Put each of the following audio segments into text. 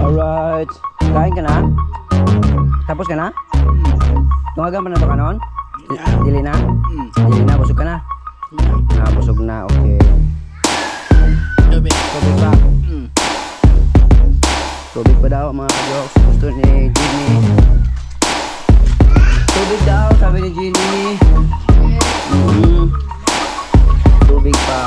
Alright. Kain ka na? Tapos ka na? Tumagang pa na ito kanon? Dili na? Dili na, busog ka na? Busog na, okay. Tubig pa. Tubig pa daw mga ka-jokes. Gusto ni Jimmy. Tubig daw, sabi ni Jimmy. Tubig pa.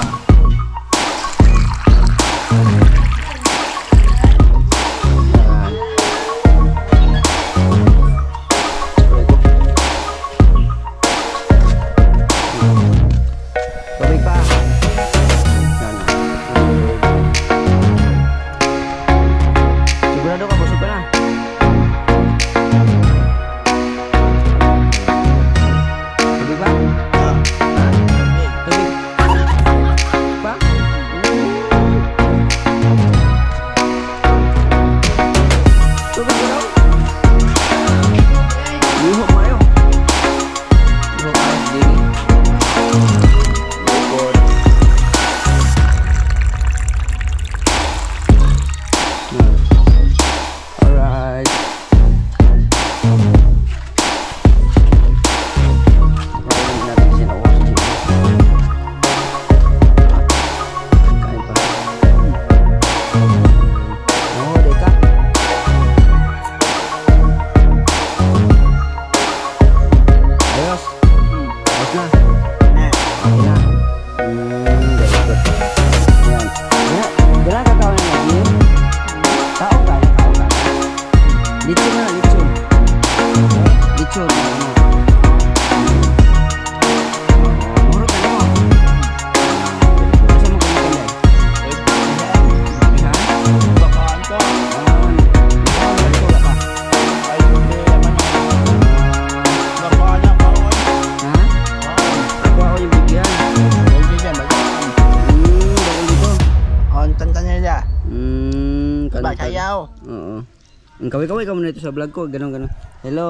Kaway-kaway ka muna ito sa vlog ko, ganon. Hello,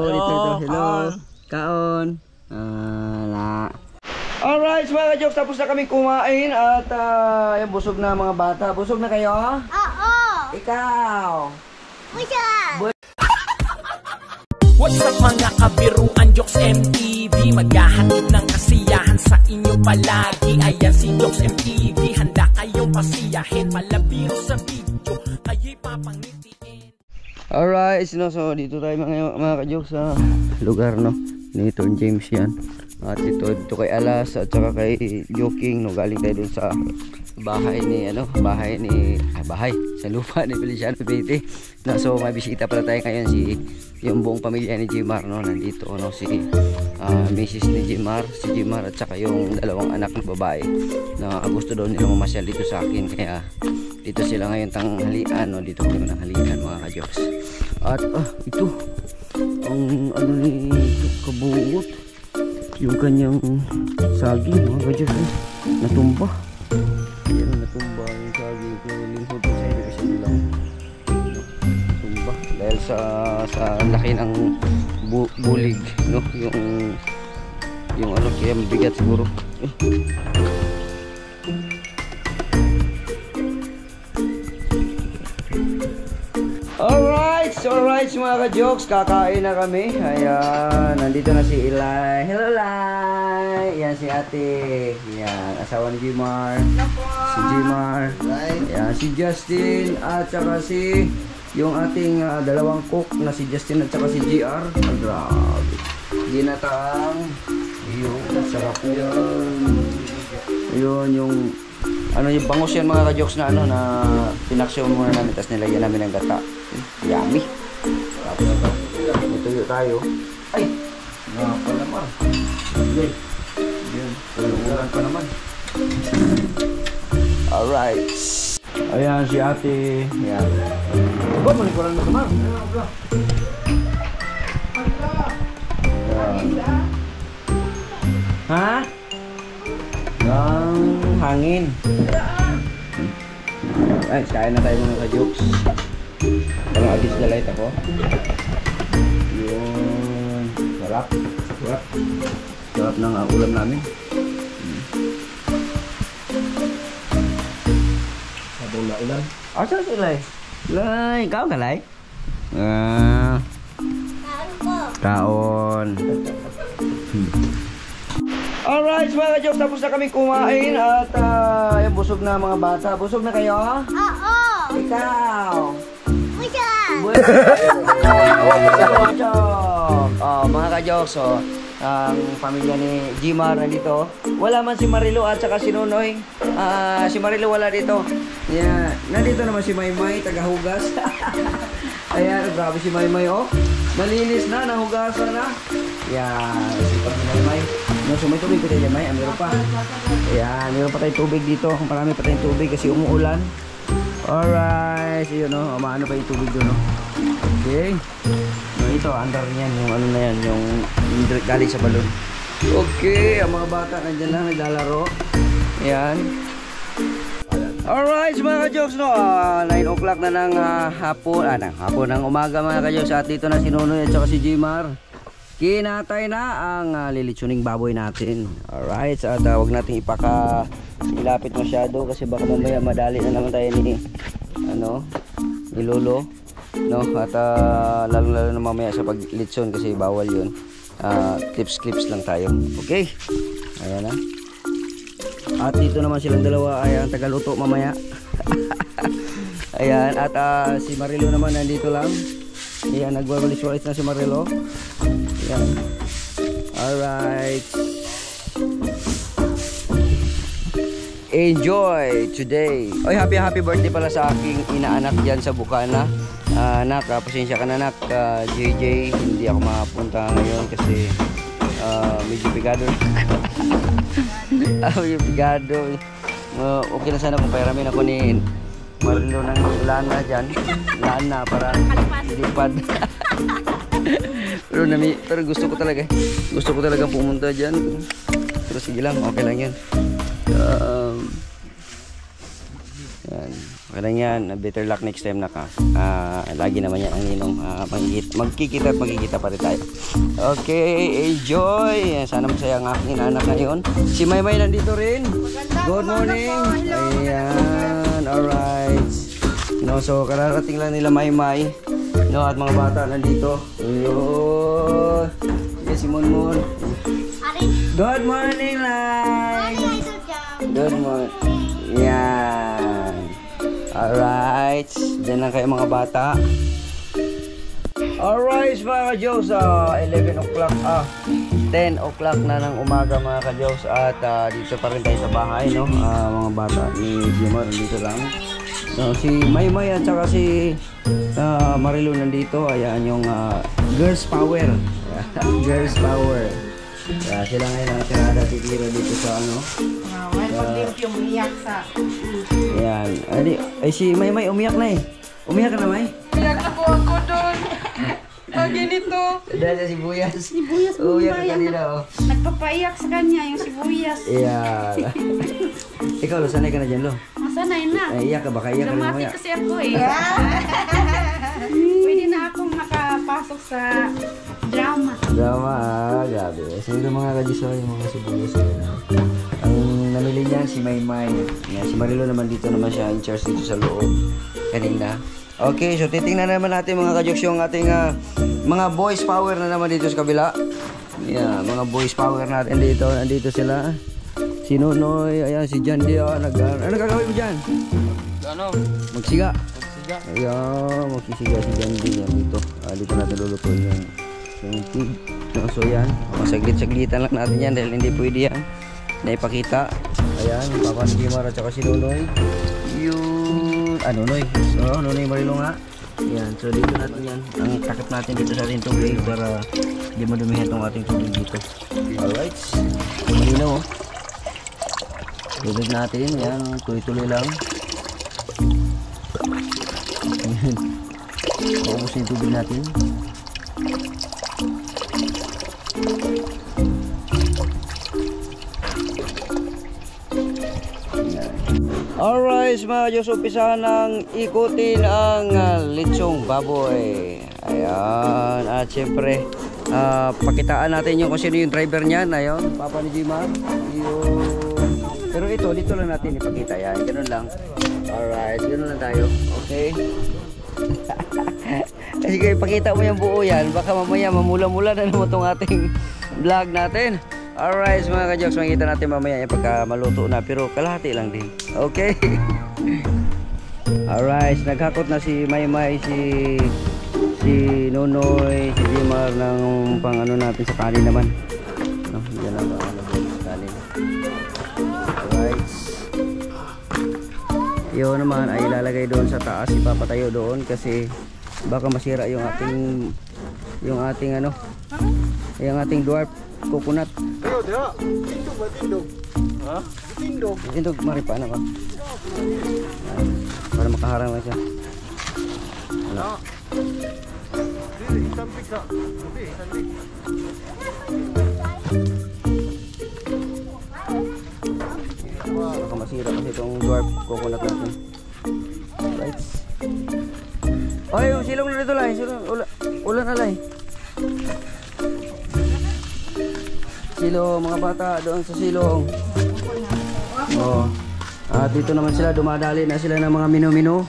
ito. Hello, kaon. Alright, mga ka-jokes, tapos na kami kumain at yung busog na mga bata. Busog na kayo? Oo. Ikaw? Busog. What's up mga kabiruan, Jokes MTV, maghahatid ng kasiyahan sa inyo palagi. Ayan si Jokes MTV, handa kayong pasiyahin, malabiro sa video, kayo'y papangitiin. Alright, so dito tayo mga ka-jokes sa lugar no ni Tom James yan. At ito kay Alas at saka kay Joking no, galing tayo dun sa bahay sa lupa ni Feliciano Pete. No, so may bisita pala tayo ngayon, yung buong pamilya ni Jimar no, nandito no, si Mrs. ni Jimar, si Jimar at saka yung dalawang anak ng babae na gusto daw nila mamasyal dito sa akin, kaya dito sila ngayon tanghalian no, dito kami tanghalian mga ka-jokes. At ito ang ano ni kabungot, yung kanyang saging mga ka-jokes, natumba. Yan, natumba yung saging ko, linghod sa iyo kasi lang natumba dahil sa laki ng bulig no, yung ano, kaya mabigat siguro. Alright mga ka-jokes, kakain na kami. Ayan, nandito na si Eli. Hello Eli. Yan si ate. Yan, asawa ni Jimar. Si Jimar. Yan, si Justin at saka si yung ating dalawang cook na si Justin at saka si GR. Grabe. Ginataang. Ayun, sarap yan. Ayun, yung ano yung bangus yan mga ka-jokes na ano na pinaksyon muna namin, tapos nilagyan namin ng gata. Yummy. Ituyo tayo. Ay! Nga naman. Okay. Yan. Tulungan pa naman. Alright. Ayan si ate. Ayan. Ba't manikuran mo naman? Ha? Ng hangin. Ay, kain na tayo mga ka-jokes. Parang agis na light ako. Yun. Sarap. Sarap ng ulam namin. Sabaw na ulam. Saan sila eh? Lay, kaon ka lay? Kaon ko. Kaon. Alright mga ka-jokes, tapos na kami kumain at yung busog na mga bata. Busog na kayo? Oo. Ikaw? Mga ka-jokes, ang pamilya ni Jimar nandito. Wala man si Marilo at saka si Nonoy. Si Marilo wala dito. Yeah. Nandito naman si Maymay, tagahugas. Ayan, grabe si Maymay, oh. Malinis na, nahugasan na. Yan, sipag si Maymay. No, so may tubig pa tayo, May. Meron pa. Ayan, meron pa tayong tubig dito. Marami pa tayong tubig kasi umuulan. Alright, so yun, no. Maano pa yung tubig doon, no. Okay. No, ito, andar niyan, yung ano na yan, yung galing sa balon. Okay, ang mga bata nandyan lang, naglalaro. Ayan. Alright, mga ka-jokes, no. 9 o'clock na ng hapon, ng umaga, mga ka-jokes. At dito na si Nonoy at saka si Jimar. Kinatay na ang lilitsuning baboy natin. Alright, at wag natin ilapit masyado kasi baka mamaya madali na naman tayo ni Lolo, no? At lalo na mamaya sa paglitson kasi bawal yun. Clips lang tayo. Okay, ayan na. At dito naman silang dalawa ay ang tagaluto mamaya. Ayan, at si Marilo naman nandito lang. Ayan, nagwawalis-walis na si Marilo. Ayan. Alright. Enjoy today. Oy, happy birthday pala sa aking inaanak dyan sa Bukana. Anak, pasensya ka na anak. JJ, hindi ako makapunta ngayon kasi medyo pigado. Medyo pigado. Okay na sana kung pairamin ako ni Marilo ng lana dyan. Lana para lipad. pero gusto ko talaga pumunta dyan. Pero sige lang, okay lang yan. Yan. Okay lang yan, better luck next time na ka. Lagi naman yan ang ninong. Magkikita at magkikita pa rin tayo. Okay, enjoy. Sana masaya ang aking anak ngayon. Si Maymay nandito rin. Good morning. Ayan, alright. So kararating lang nila Maymay. No, at mga bata nandito. Ayun. Yes, si Monmon. Good morning, Lai. Good morning. Yan. Alright. Diyan lang kayo mga bata. Alright, mga ka-jokes. 11 o'clock. 10 o'clock na ng umaga, mga ka-jokes. At dito pa rin tayo sa bahay, no? Mga bata ni Jimar dito lang. So, si Maymay at saka si Marilo nandito. Ayan yung Girls Power. Girls Power. Sila ngayon ang tirada titira dito sa ano. Yung umiyak sa... Ayan. Ay si Maymay umiyak na eh. Umiyak ka na, May? Umiyak ako doon. Ganito. Dahil sa sibuyas. Sibuyas umiyak ka kanina, oh. Nagpapaiyak sa kanya yung sibuyas. Ayan. Ikaw, Lo, sanay ka na dyan, Lo? Sanay na. Iyak ka, baka iyak ka rin Dramatic mamaya. kasi ako eh. Pwede na akong makapasok sa drama. Drama, grabe. So yung mga kadisoy, yung mga sibuyas. Ang namili niyan si Maymay. Si Marilo naman dito naman siya in charge dito sa loob. Kanina. Okay, so titingnan naman natin mga ka-jokes yung ating mga boys power na naman dito sa kabila. Yeah, mga boys power natin dito. Nandito sila. Si Nonoy, ayan si Jan Di. Ano gagawin mo dyan? Ano? Magsiga. Ayan, magsisiga si Jan Di yan dito. Dito natin lulutuin yung pig. So yan, saglit-saglitan lang natin yan dahil hindi pwede yan na ipakita. Ayan, yung papa ni Jimar at saka si Nonoy. Yung Nonoy. So Nonoy Marilo nga. Ayan, so dito natin yan. Ang takip natin dito sa ating tubig para hindi madumihan itong ating tubig dito. Alright, malinaw, oh. Tubig natin, yan, tuloy-tuloy lang. Ayan, paubos yung tubig natin. Alright, mga Diyos, umpisahan ng ikutin ang litsong baboy. Ayan, at syempre pakitaan natin yung kung sino yung driver niyan. Ayun, papa ni Jimar. Pero ito, dito lang natin ipakita yan. Ganun lang. Alright, ganun lang tayo. Okay. Kasi kaya ipakita mo yung buo yan, baka mamaya mamula-mula na naman itong ating vlog natin. Alright mga ka-jokes, makikita natin mamaya yung pagka maluto na, pero kalahati lang din. Okay. Alright, naghakot na si Maymay, si Nonoy, si Jimar ng pang ano natin sa kanin naman. No, yan ang ano sa kanin. Alright. Yun naman ay ilalagay doon sa taas, ipapatayo doon kasi baka masira yung ating ano, yung ating dwarf coconut. Tindog ba? Tindog? Ha? Tindog? Tindog, maripa na ba? Para makaharang lang siya. Ano? Sampik ka. Sampik. Baka masira kasi itong dwarf coconut natin. Right. Oy, yung silong na dito lang. Ulan na lang. Silong, mga bata doon sa silong. Oh. At dito naman sila, dumadali na sila ng mga minu-minu.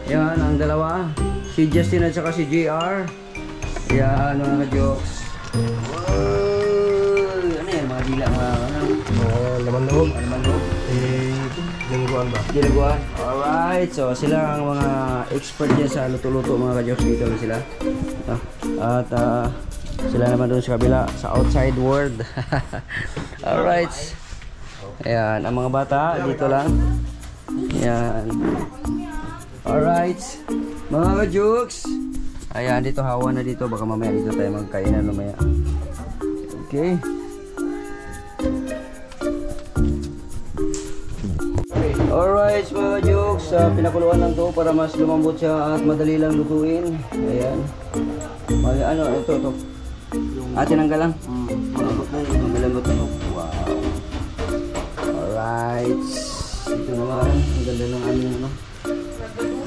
Yan, ang dalawa. Si Justin at saka si JR. Yan, mga ka-jokes. Ano yan, mga dila, mga ano? Laman loob. Laman loob. Dinuguan ba? Dinuguan. Alright, so sila ang mga expert dyan sa luto-luto, mga ka-jokes. Dito na sila. At sila naman doon sa kabila, sa outside world. Alright. Ayan, ang mga bata dito lang. Ayan. Alright, mga ka-jokes. Ayan, dito hawa na dito. Baka mamaya dito tayo magkainan mamaya. Okay. Alright, mga ka-jokes, pinakuluan lang to para mas lumambot siya at madali lang lutuin. Ayan. Ano, ito. Tinanggal lang. Malambot na yun. Wow. Alright. Ito naman. Ang ganda ng aming ano.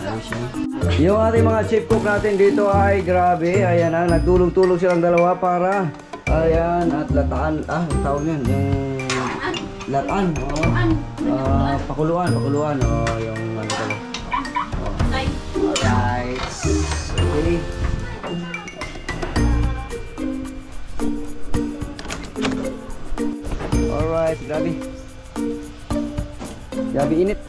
Ayos yan. Yung ating mga chef cook natin dito ay grabe. Ayan na. Nagtulong-tulong silang dalawa para ayan. At lataan. Tawag yan. Yung lataan. Pakuluan. Yung ano pala. Alright. Okay. Alright, grabe init.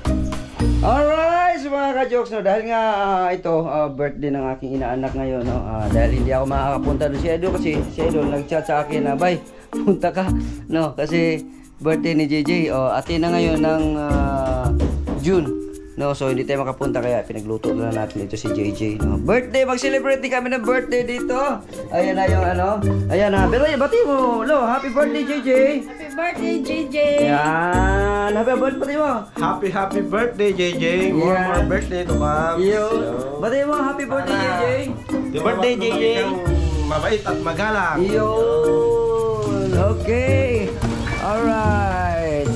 Alright, so mga ka-jokes, no, dahil nga ito birthday ng aking inaanak ngayon, no, dahil hindi ako makakapunta doon si Idol kasi si Idol nag-chat sa akin na bay, punta ka, no, kasi birthday ni JJ, atin na ngayon ng June. No, so hindi tayo makapunta kaya pinagluto na natin ito si JJ, no. Birthday, mag-celebrate din kami ng birthday dito. Ayan na yung ano. Ayan na. Pero bati mo, lo, happy birthday JJ. Happy birthday, JJ! Ayan, happy birthday mo. Happy birthday, JJ. More birthday to come. Yo. Bati mo, happy birthday JJ. Happy birthday, JJ. Mabait at magalang. Yun. Okay. Alright.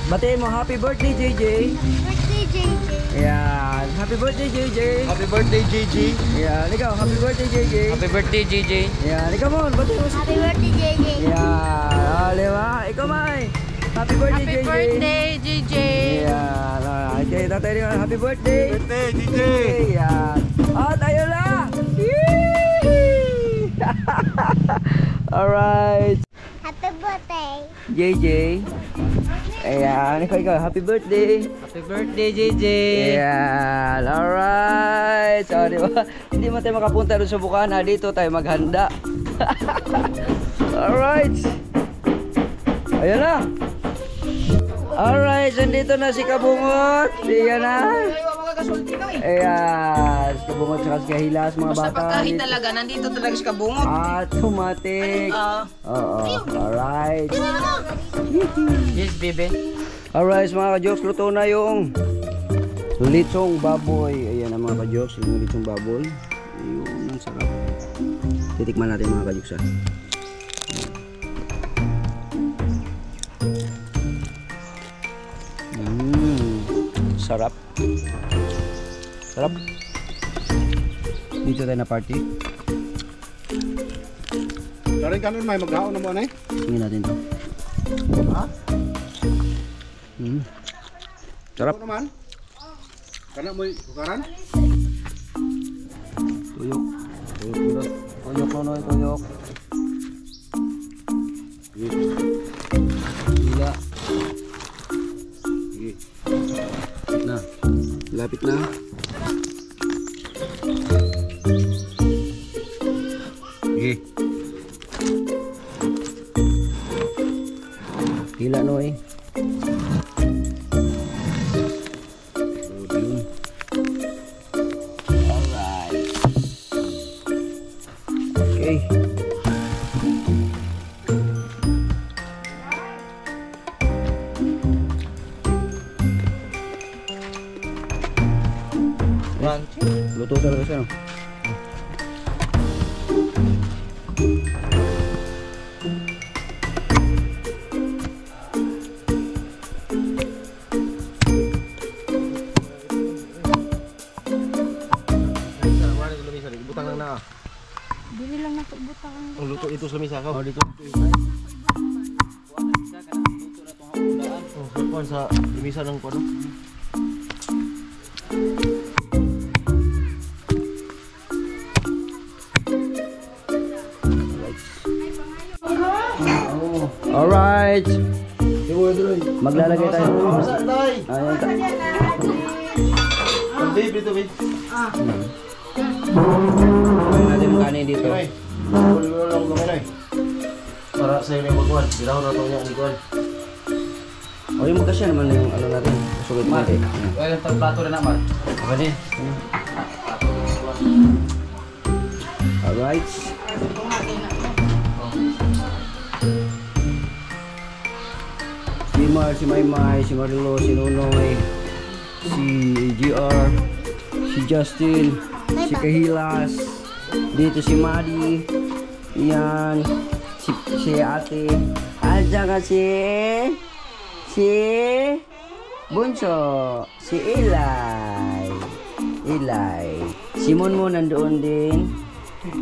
Bati mo, happy birthday JJ. Birthday, JJ. Ayan, happy birthday JJ. Happy birthday, JJ. Ayan, ikaw, happy birthday JJ. Happy birthday, JJ. Ayan, ikaw mo, bati mo. Happy birthday, JJ. Ayan, diba? Ikaw, May. Happy birthday, Happy JJ. birthday, JJ! Ayan, okay, tatay rin. Happy birthday. Birthday, JJ. Ayan. At ayun na. Alright. Happy birthday. JJ. Ayan, ikaw, happy birthday. Happy birthday, JJ. Ayan, alright. So, di ba? Hindi mo tayo makapunta doon sa Bukana. Dito tayo maghanda. Alright. Ayan na. Alright, nandito na si Kabungot. Ayan na. Ayan, si Kabungot saka si Kahilas, mga Basta bata. pagkain talaga, nandito talaga si Kabungot. Automatic. Oo, alright. Yes, baby. Alright, mga ka-jokes, luto na yung litsong baboy. Ayan ang mga ka-jokes, yung litsong baboy. Ayun, ang sarap. Titikman natin mga ka-jokes, ha. Sarap. Sarap. Dito tayo na party. Karin ka nun, may maghaon na mo na eh. Tingnan natin to. Ha? Sarap. Ano naman? Kana mo'y kukaran? Nonoy Tuyok. Gila. Sige. Lapit na. Lapit na. Sige. Gila Noy. Alright. Okay. Luto talaga siya, no? Butang lang na. Dili lang na butang. Ang luto ito sa lamisa ka. Oh, dito. Oh, kuan sa lamisa ng kuan. Alright. Maglalagay tayo. Tay. Ayan. Pandi dito, babe. Lagyan natin yung kanin dito. Ay. Wala lang kami na. Para sa iyo yung magkuhan. Biraw na ito niya ang kuhan. O yung magkasya naman yung ano natin. Sulit natin. Well, plato rin naman. Okay din. Alright. Si Mar, si Maymay, si Marilo, si Nonoy, si GR, si Justin, si Kahilas, dito si Madi, yan, si ate, at saka si Bunso, si Eli, si Monmo nandoon din,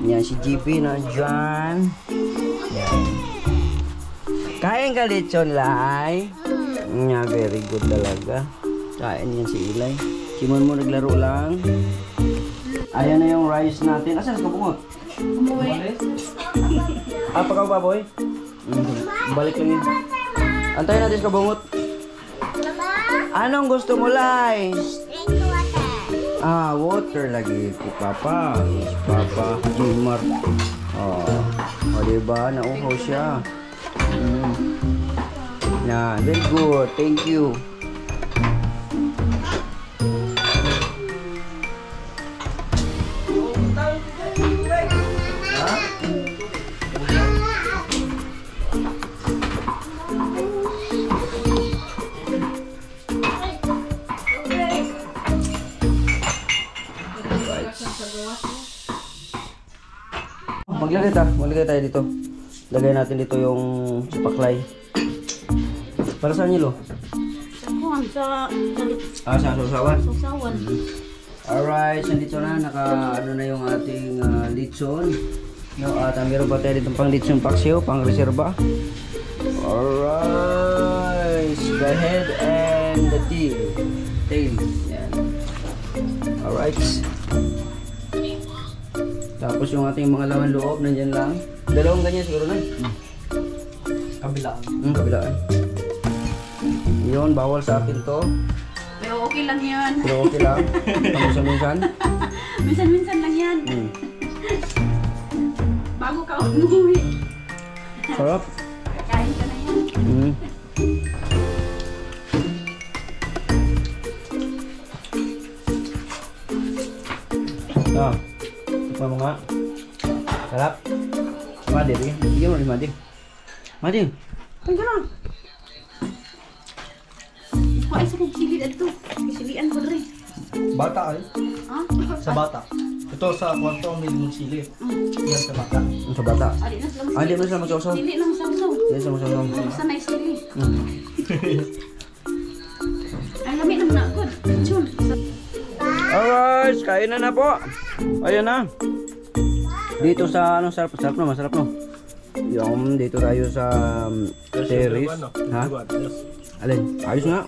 yan, si GP nandiyan, yan. Kain ka lechon, Lai? Yeah, very good talaga. Kain yan si Eli. Si Monmo naglaro lang. Ayan na yung rice natin. Asan ka bungot? Umuwi. Pakaw ba, boy? Balik lang yun. Antayin natin ka bungot. Anong gusto mo, Lai? Drink water. Water lagi. Si Papa. Si Papa. Jimar. O, diba? Nauhaw siya. Yeah, very good. Thank you. Maglagay tayo dito. Lagay natin dito yung sipaklay. Para saan nilo? Sa Sa sausawan. sausawan. Alright, so dito na, ano na yung ating litson. No, at meron pa tayo dito pang litson paksiw, pang reserva. Alright, the head and the tail. Yan. Alright. Tapos yung ating mga laman loob, nandyan lang. Dalawang ganyan siguro na. Kabilaan. Kabilaan. Yun, bawal sa akin to. Pero okay lang yan. Pero okay lang. Paminsan-minsan. Minsan-minsan lang yan. Bago ka umuwi. Sarap. Kain ka na yan. Tikman mo nga. Sarap. Madi, bigyan mo rin Madi. Madi. Ay, gano'n. Kuha isa kong sili dito. Kisilian ko rin. Bata ay. Ha? Sa bata. Ito sa kwarto ang milimong sili. Yan sa bata. Sa bata. Adi na sila Di mo sila magsasaw. Sili lang sausaw. Di sila magsasaw. Sanay sili. Ay, lamig naman na ako. Chun. Alright, kain na po. Ayan na. Dito sa sarap no, masarap no. Yung dito tayo sa terrace. Ha? Alin? Ayos nga.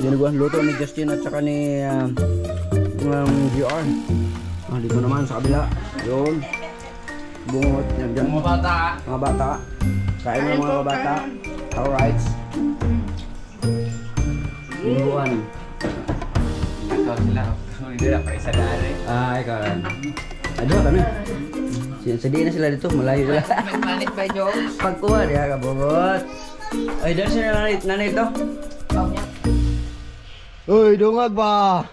Dinuguan. Luto ni Justin at saka ni GR. Dito naman sa kabila. Yun. bungot. Yan, dyan. Mga bata. Mga bata. Kain mo mga bata. Alright. Lingguan. Ikaw sila. Hindi na pa isa dali. Ikaw rin. Aduh kami. Sedih na sila dito. Malayo sila. Manit ba, Jong? Pagkuha dia kabungot. Ay, dahil sila nanay ito. Uy, dungag ba?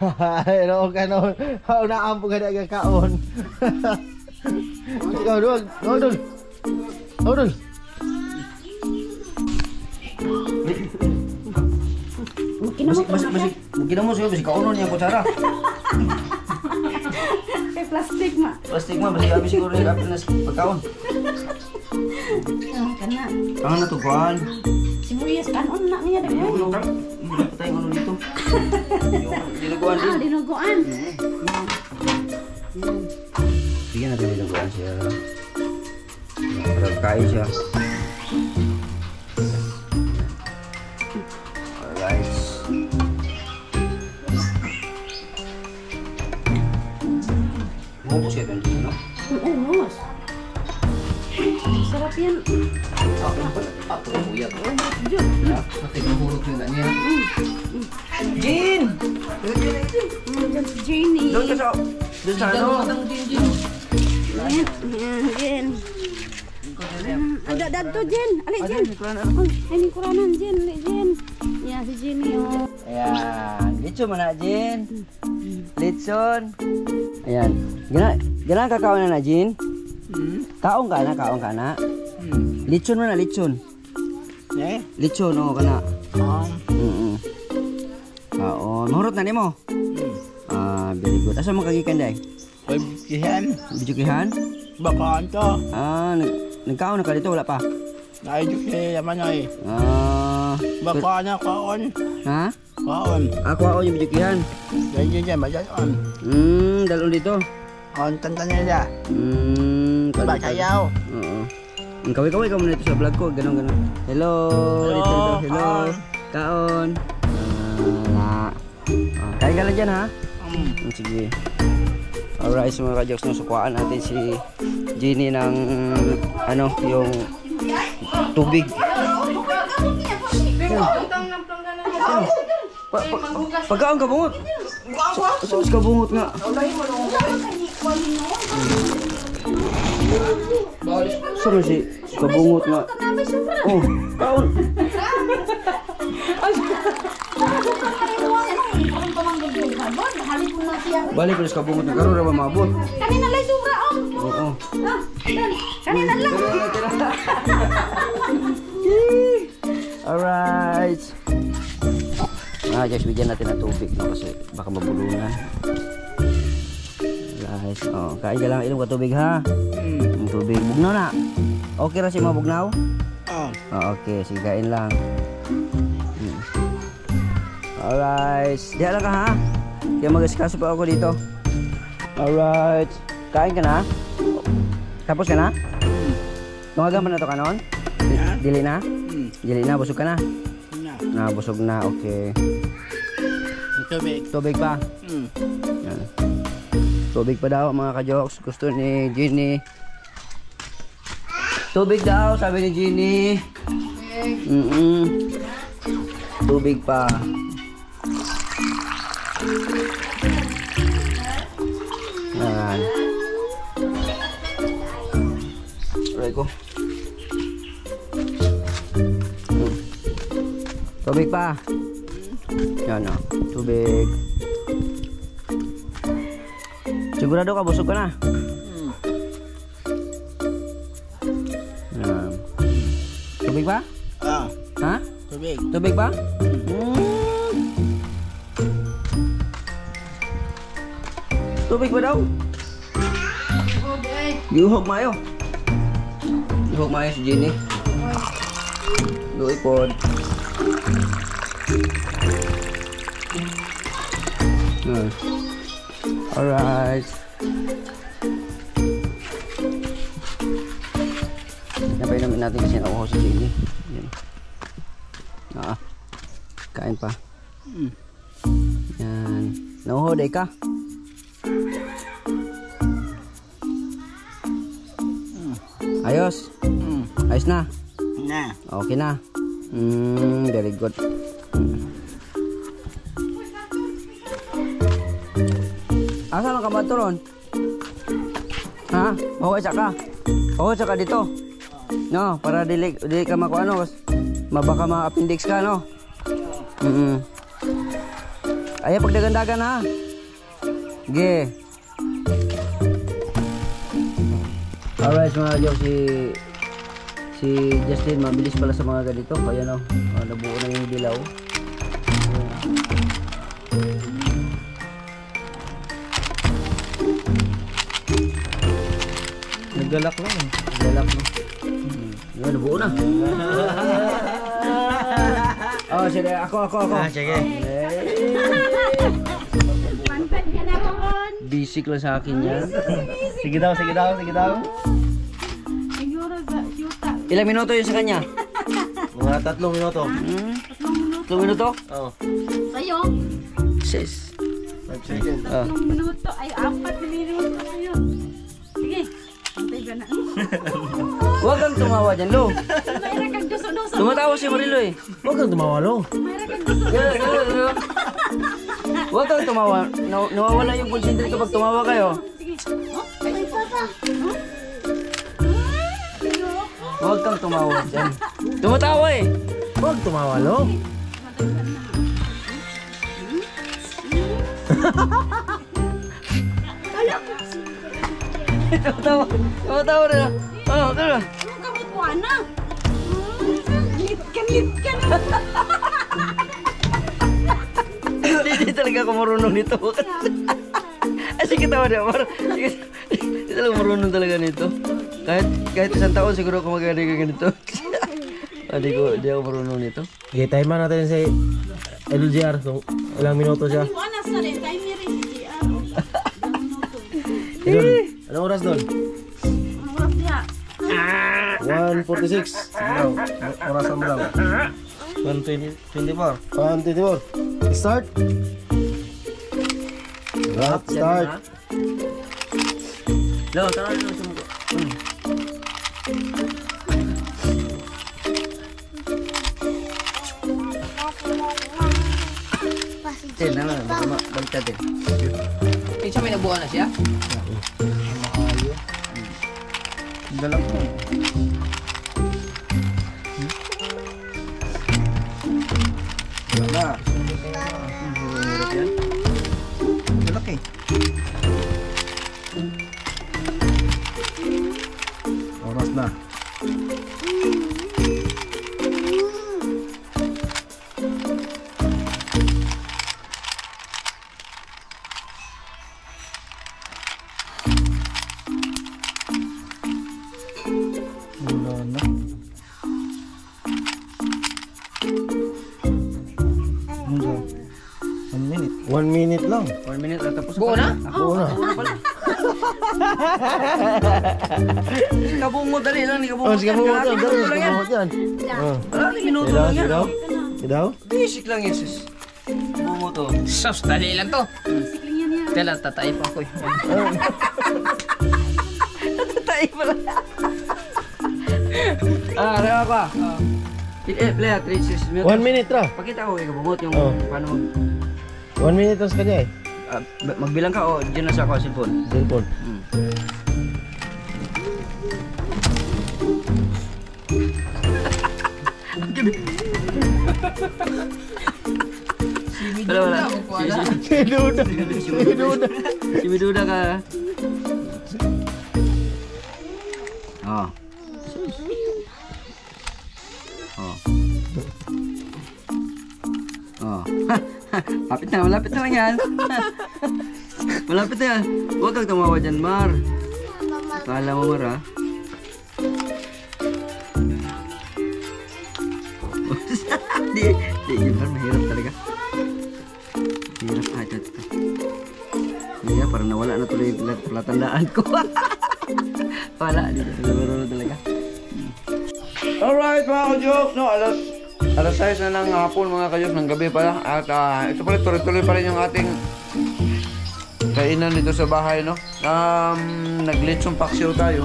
Ano ka no? How na ampo ka daga kaon. Ikaw dungag. Dul. Dul. Masih mungkin mo siya kaunon niya kutsara. Kay plastic ma. Plastik mah masih habis siguro ni kapit pagkaon. Kana. Ang natukuan. Sibuyas kanon na niya deh. Patay ano dito. Yung dinuguan din. Dinuguan. Bigyan natin dinuguan siya. Para kain siya. Alright. Bungkus ya dito, no? Umus. Sarap yan. Ako ang buyag. Jud. Pati mahurot yung niya. Jin! Diyan si Jenny. Doon ka sa... Doon sa ano? Jen. Ada dadto Jen. Ali Jen. Ini kuranan Jen, ali Jen. Ya si Jenny oh. Ayan. Litson mana Jin? Litson. Ayan. Gana kakaon na Jin? Kaong ka na. Litson mana litson? Litson oh kana. Kaon. Mahurot na nimo? Very good. Asa mo kagikan day? Bijukihan? Bakaan to. Nagkaon na ka dito wala pa? Naayos siya yaman ay. Bakaan na kaon. Ha? Kaon. Ako yung bijukihan. Ganyan majayon. Dalon dito. On tantan niya. Ba sayaw. Oo. Kaway-kaway ka muna dito sa vlog ko. Ganon. Hello. Dito. Hello. Kaon. Kain ka lang dyan ha? Sige. Alright, so mga ka-jokes, sukuhaan natin si Jenny ng ano, yung tubig. Pagkaon ka bungot. Sus ka bungot nga. Sama si kabungot nga. Oh, kaon. Balik ko sa kabungot na karon ra ba maabot? Kanina lay sobra oh. Oo. Kanina lang. Alright. Just bigyan natin ng tubig no kasi baka mabulunan. Alright. Oh, kain ka lang inom ka tubig ha. Tubig bugnaw na. Okay ra si mabugnaw? Okay, sige kain lang. Alright. Diyan lang ka ha. Kaya mag-escaso pa ako dito. Alright. Kain ka na? Tapos ka na? Tungagan pa na ito kanon? Dili na? Dili na, busog ka na? Busog na, okay. Tubig. Tubig pa? Yan. Tubig pa daw mga ka-jokes. Gusto ni Jenny. Tubig daw, sabi ni Jenny. Tubig pa. Yan. Aray ko. Tubig pa. Yan o. Tubig. Sigurado ka, busog ka na. Yan. Tubig pa? Ha? Tubig. Tubig pa? Tubig ba daw? Giuhog mayo. Giuhog mayo si Jenny. Luipod. Alright. Napainumin natin kasi nauho si Jenny. Yan. Kain pa. Yan. Nauho day ka. Ayos. Ayos na. Na. Okay na. Very good. Asa lang ka ba ron? Ha? Bawa ka. Bawa ka dito. No, para dili ka makuano. Baka ma-appendix ka, no? Ay, pagdagandagan ha. Ge. Alright mga joke, si Justin mabilis pala sa mga ganito. Kaya no, nabuo na yung dilaw. Naggalak lang. Naglalak no. Yun, nabuo na. Oh, sige, ako. Sige. Mantan ka na kon. Basic lang sa akin yan. Sige daw. Siguro sa yuta. Ilang minuto yun sa kanya? Mga 3 minuto. 2 minuto? Oo. Sa'yo, 6. 5 seconds. 3 minuto. Ay, 4 na minuto sa'yo. Sige. Antay ka na. Huwag kang tumawa dyan, Lo. Mayra kang duso-duso. Tumatawa si Marilo eh. Huwag kang tumawalo. Mayra kang duso. Huwag kang tumawa. Nawawala yung concentrate kapag tumawa kayo. Sige. Oh, ay, papa. Huwag kang tumawa dyan. Tumatawa eh. Huwag tumawalo. Tumatawa na. Ano, tara. Ang kamot mo, ana. Kanit ka na. Hindi talaga ako marunong nito. Ay, sige tawa na. Hindi talaga marunong talaga nito. Kahit isang taon siguro ako magagaling ka ganito. Hindi ako marunong nito. Okay, time natin si LGR kung ilang minuto siya. Ano, anas na rin. Time ni rin. Anong oras doon? Ang oras niya. 1:46. Daw. Orasan mo daw. 1:24. 1:24. Start. Start. Lo, tara na sa mukha. Baliktad eh. Siya may nabuo na siya? Galak mo. Wala. Galak eh. Oras na. Wala na. Ano? 1 minute. 1 minute lang. 1 minute at tapos. Buo na? Oo na. Kabungo dali lang, Oh, sige mo yan. Minuto lang yan. Sige yan. Oh. Minuto lang yan. Sidaw? Basic lang yan, sis. Kabungo to. Sus, dali lang to. Sikling yan yan. Kaya lang, tatay pa ako eh. Tayo pala. Rewa ko ah. Play at 3 minutes. 1 minute ra. Pakita ko kay kabungot yung Oh. paano 1 minute lang sa kanya eh. magbilang ka o dyan na sa ako cellphone. Cellphone. Wala. Si Biduda ka. Oh. Oh. Malapit na lang yan. Malapit na yan. Huwag kang tumawa dyan, Mar. Kala mo, Mar, ha? Di, yun, Mar, mahirap talaga. Mahirap, ito. Iya, parang nawala na tuloy yung palatandaan ko. Wala, di na talaga. Alright mga ka-jokes, no, alas 6 na ng hapon mga ka-jokes, ng gabi pala. At ito pala, tuloy-tuloy pa rin yung ating kainan dito sa bahay, no. Naglitsong paksiw tayo.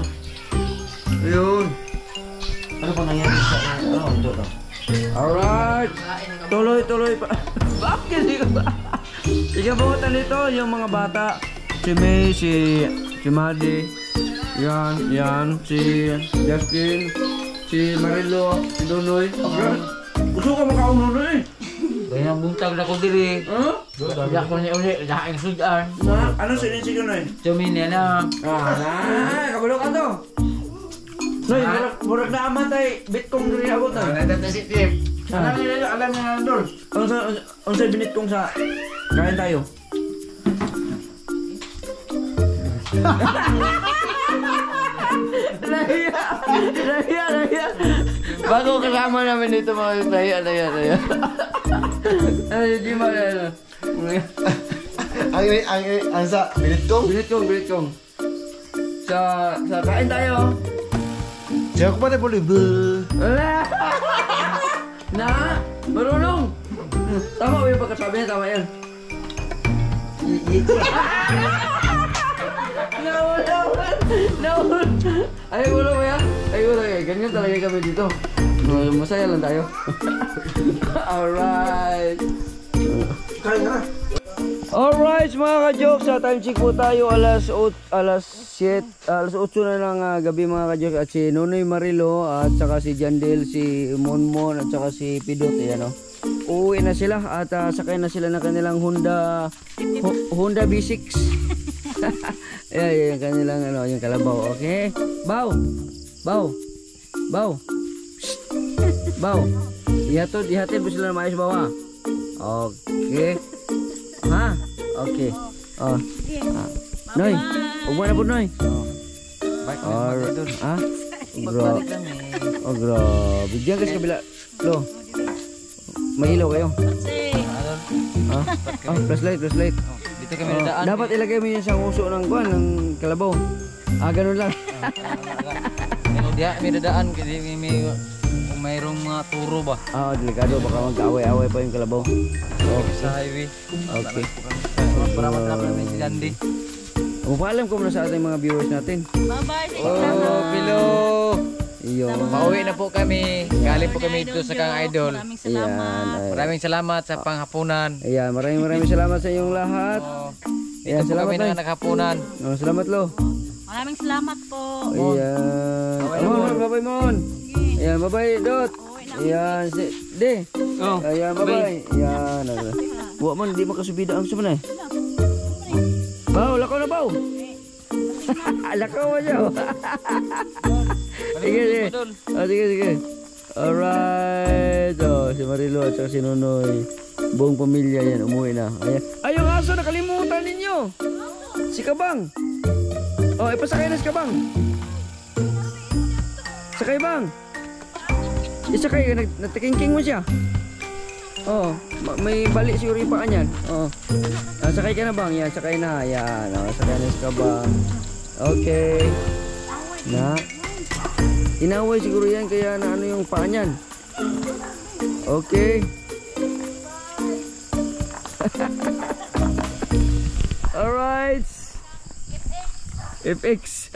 Ayun. Ano pa nangyari sa ito to? Alright. Tuloy pa. Bakit hindi ba? Ikabutan nito yung mga bata. Si May, si Maddie. Yan. Si Justin. Si Marilo. Si Donoy. Gusto ka makaunoy eh. Kaya buntag na ko diri. Huh? Yak ko niya uli, daing sudan. Na, ano sinisig yun eh? Tumin niya na. Kabalo ka to. Noy, murag na amatay. Bitkong diri ako to. Nagtatasitip. Alam niya na dol. Ang sa binitkong sa kain tayo. Lahiya. Bago kasama namin dito mga lahiya. Ay, di ba na. Ang sa Binitkong. Sa kain tayo. Siya ko pa na boleh Na, marunong. Tama ba yung pagkasabi niya? Tama yan. Naul. Ay, wala ba yan? Ganyan talaga kami dito. Masaya lang tayo. Alright. Alright mga ka-jokes, sa time check po tayo alas 8 na ng gabi mga ka-jokes. At si Nonoy Marilo at saka si Jandel, si Monmon at saka si Pidot. Ayan o. Uuwi na sila at sakay na sila ng kanilang Honda B6. Ayan yung kanilang yung kalabaw. Okay? Baw. Ihatid mo sila na maayos bawa. Okay. Ha? Okay. Oh. Noy, ugma na po Noy. Ha? Grabe. Diyan kasi kabila. Lo. May ilaw kayo. Flashlight. Dito kami nadaan. Dapat ilagay mo yun sa uso ng kuwan, ng kalabaw. Ganun lang. Dia may dadaan kasi mayroong mga turo ba? Delikado. Baka mag-away-away pa yung kalabaw. Sa highway. Okay. Para matapos namin si Dandy. Paalam ko muna sa ating mga viewers natin. Bye-bye. Hello. Iyo. Pauwi na po kami. Galing po kami dito sa Kang Idol. Maraming salamat. Maraming salamat sa panghapunan. Ayan, maraming salamat sa inyong lahat. Dito po kami na naghapunan. Salamat Lo. Maraming salamat po. Ayan. Bye-bye Mon. Ayan, bye-bye Dot. Ayan, De. Ayan, bye-bye. Ayan. Buwa man, di makasubida ang sumanay. Baw, lakaw na baw. Lakaw mo siya. Sige. Alright. Si Marilo at si Nonoy. Buong pamilya yan, umuwi na. Ayan. Ay, yung aso, nakalimutan ninyo. Si Kabang. Ipasakay na si Kabang. Sakay Bang. Isakay, natikingking mo siya. May balik siguro yung paa niyan. Sakay ka na Bang. Yan, sakay na. Yan, sakay na si Kabang. Okay. Inaway siguro yan kaya na yung paa niyan. Okay. Alright. FX.